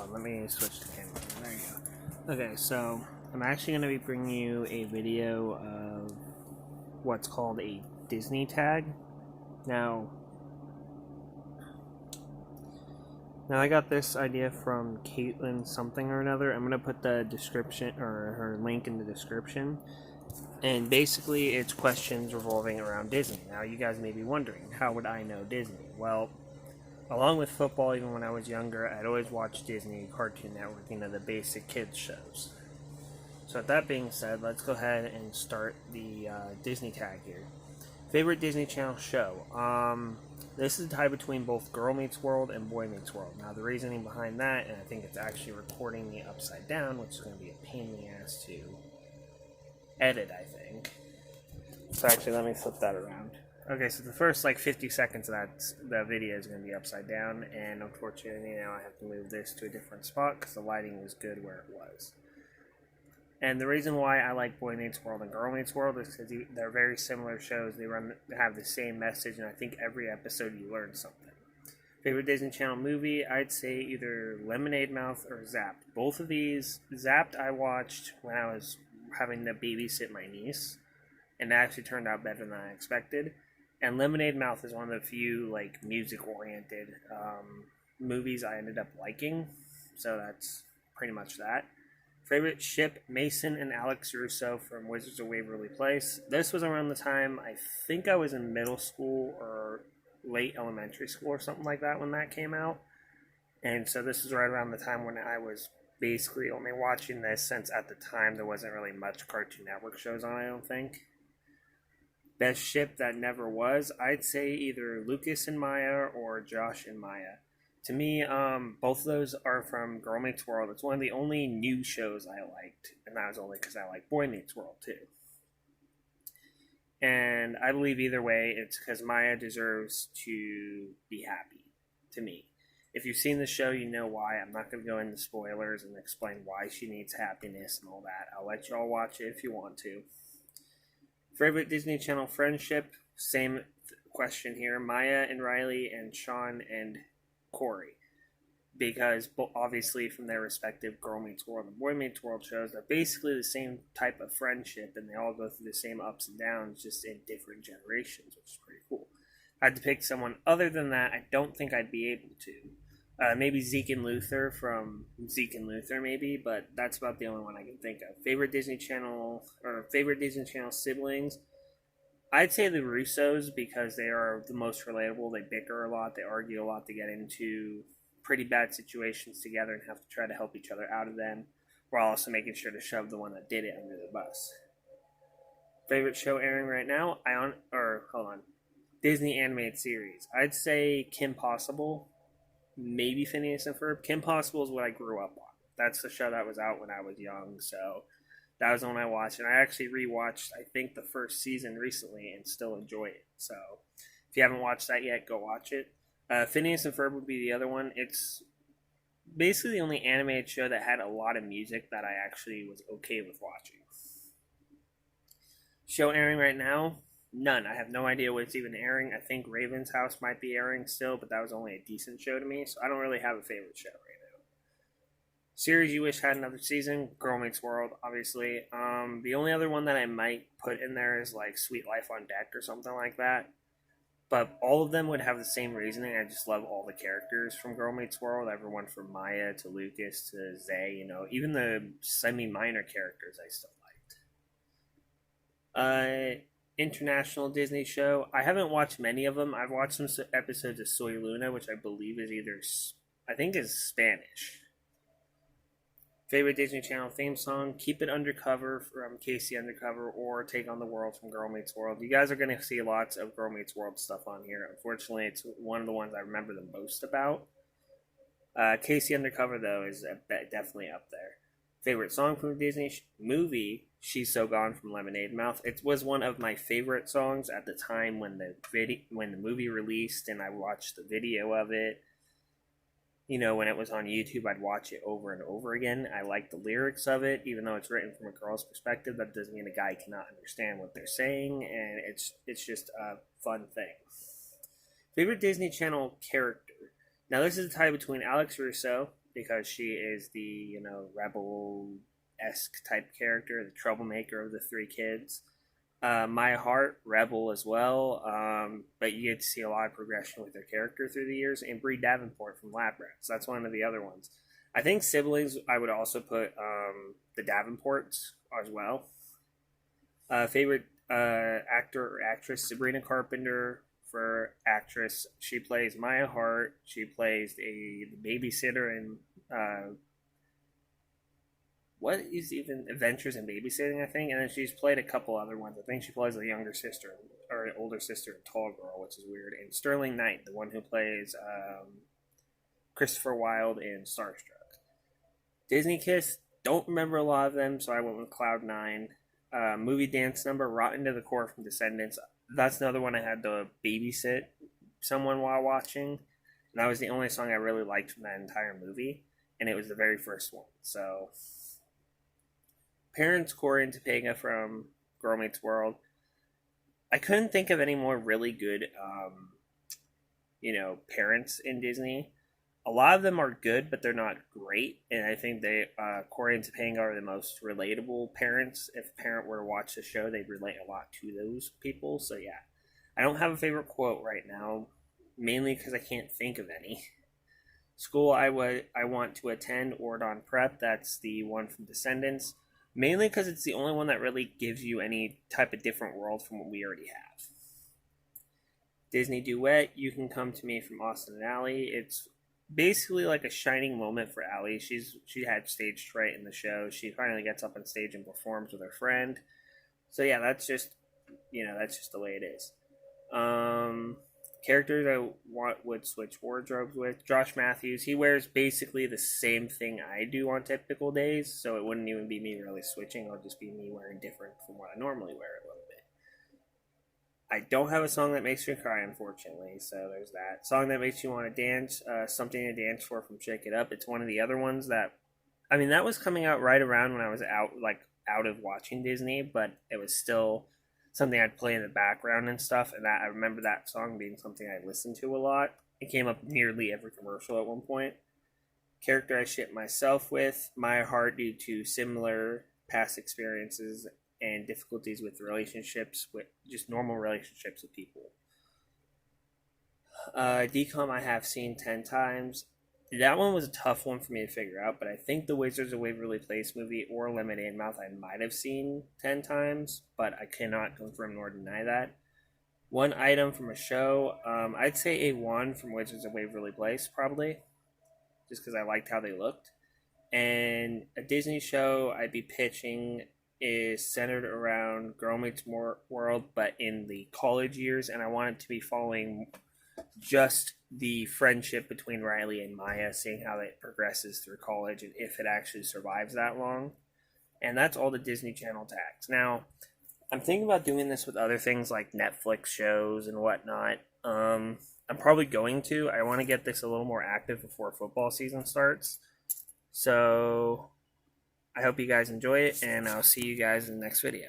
on, let me switch the camera. There you go. Okay, so I'm actually going to be bringing you a video of what's called a Disney tag. Now I got this idea from Caitlin something or another. I'm going to put the description or her link in the description. And basically it's questions revolving around Disney. Now you guys may be wondering, how would I know Disney? Well, along with football, even when I was younger, I'd always watch Disney, Cartoon Network, the basic kids shows. So with that being said, let's go ahead and start the Disney tag here. Favorite Disney Channel show? This is a tie between both Girl Meets World and Boy Meets World. Now the reasoning behind that, and I think it's actually recording me upside down, which is going to be a pain in the ass to edit, I think. So actually, let me flip that around. Okay, so the first 50 seconds of that video is going to be upside down, and unfortunately now I have to move this to a different spot because the lighting was good where it was. And the reason why I like Boy Meets World and Girl Meets World is because they're very similar shows. They have the same message, and I think every episode you learn something. Favorite Disney Channel movie? I'd say either Lemonade Mouth or Zapped. Both of these, Zapped I watched when I was having to babysit my niece, and it actually turned out better than I expected. And Lemonade Mouth is one of the few music-oriented movies I ended up liking, so that's pretty much that. Favorite ship? Mason and Alex Russo from Wizards of Waverly Place. This was around the time I think I was in middle school or late elementary school or something like that when that came out, and so this is right around the time when I was basically only watching this, since at the time there wasn't really much Cartoon Network shows on, I don't think. Best ship that never was, I'd say either Lucas and Maya or Josh and Maya. To me, both of those are from Girl Meets World. It's one of the only new shows I liked, and that was only because I like Boy Meets World too. And I believe either way, it's because Maya deserves to be happy, to me. If you've seen the show, you know why. I'm not going to go into spoilers and explain why she needs happiness and all that. I'll let y'all watch it if you want to. Favorite Disney Channel friendship? Same question here. Maya and Riley and Sean and Corey. Because obviously from their respective Girl Meets World and Boy Meets World shows, they're basically the same type of friendship, and they all go through the same ups and downs, just in different generations, which is pretty cool. If I had to pick someone other than that, I don't think I'd be able to. Maybe Zeke and Luther from Zeke and Luther, maybe, but that's about the only one I can think of. Favorite Disney Channel siblings? I'd say the Russos, because they are the most relatable. They bicker a lot, they argue a lot, they get into pretty bad situations together and have to try to help each other out of them, while also making sure to shove the one that did it under the bus. Favorite show airing right now? Disney animated series. I'd say Kim Possible. Maybe Phineas and Ferb. Kim Possible is what I grew up on. That's the show that was out when I was young, so that was the one I watched. And I actually rewatched, I think, the first season recently and still enjoy it. So if you haven't watched that yet, go watch it. Phineas and Ferb would be the other one. It's basically the only animated show that had a lot of music that I actually was okay with watching. Show airing right now? None. I have no idea what's even airing. I think Raven's House might be airing still, but that was only a decent show to me, so I don't really have a favorite show right now. Series you wish had another season? Girl Meets World, obviously. The only other one that I might put in there is Sweet Life on Deck or something like that. But all of them would have the same reasoning. I just love all the characters from Girl Meets World. Everyone from Maya to Lucas to Zay, even the semi-minor characters I still liked. International Disney show. I haven't watched many of them. I've watched some episodes of Soy Luna, which I believe is Spanish. Favorite Disney Channel theme song? Keep It Undercover from Casey Undercover, or Take on the World from Girl Meets World. You guys are going to see lots of Girl Meets World stuff on here. Unfortunately, it's one of the ones I remember the most about. Casey Undercover, though, is definitely up there. Favorite song from a Disney movie? She's So Gone from Lemonade Mouth. It was one of my favorite songs at the time when the movie released, and I watched the video of it. When it was on YouTube, I'd watch it over and over again. I like the lyrics of it, even though it's written from a girl's perspective. That doesn't mean a guy cannot understand what they're saying, and it's just a fun thing. Favorite Disney Channel character? Now, this is a tie between Alex Russo because she is the, rebel-esque type character, the troublemaker of the three kids. My Heart, Rebel as well, but you get to see a lot of progression with their character through the years. And Brie Davenport from Lab Rats, that's one of the other ones. I think siblings, I would also put the Davenports as well. Favorite actor or actress, Sabrina Carpenter for actress. She plays Maya Hart. She plays the babysitter in what is even Adventures in Babysitting, I think, and then she's played a couple other ones. I think she plays the younger sister or older sister in Tall Girl, which is weird. And Sterling Knight, the one who plays Christopher Wilde in Starstruck. Disney Kiss, don't remember a lot of them, so I went with Cloud9. Movie dance number, Rotten to the Core from Descendants. That's another one I had to babysit someone while watching. And that was the only song I really liked from that entire movie. And it was the very first one. So, Parents, Corey and Topanga from Girl Meets World. I couldn't think of any more really good, parents in Disney. A lot of them are good, but they're not great. And I think Corey and Topanga are the most relatable parents. If a parent were to watch the show, they'd relate a lot to those people. So yeah, I don't have a favorite quote right now, mainly because I can't think of any. School I want to attend, Ordon Prep. That's the one from Descendants. Mainly because it's the only one that really gives you any type of different world from what we already have. Disney Duet, You Can Come to Me from Austin and Ally. It's basically like a shining moment for Allie. She had stage fright in the show. She finally gets up on stage and performs with her friend. So yeah, that's just the way it is. Characters I would switch wardrobes with. Josh Matthews, he wears basically the same thing I do on typical days, so it wouldn't even be me really switching. It'll just be me wearing different from what I normally wear a little bit. I don't have a song that makes me cry, unfortunately, so there's that. Song that makes you want to dance, Something to Dance For from Shake It Up. It's one of the other ones that was coming out right around when I was out of watching Disney, but it was still something I'd play in the background and stuff, and that I remember that song being something I listened to a lot. It came up nearly every commercial at one point. Character I ship myself with, My Heart, due to similar past experiences and difficulties with relationships, with just normal relationships with people. DCOM I have seen 10 times. That one was a tough one for me to figure out, but I think the Wizards of Waverly Place movie or Lemonade Mouth I might have seen 10 times, but I cannot confirm nor deny that. One item from a show, I'd say a wand from Wizards of Waverly Place, probably, just because I liked how they looked. And a Disney show I'd be pitching is centered around Girl Meets World, but in the college years, and I want it to be following just the friendship between Riley and Maya, seeing how it progresses through college and if it actually survives that long. And that's all the Disney Channel tags. Now, I'm thinking about doing this with other things like Netflix shows and whatnot. I'm probably going to. I want to get this a little more active before football season starts. So I hope you guys enjoy it, and I'll see you guys in the next video.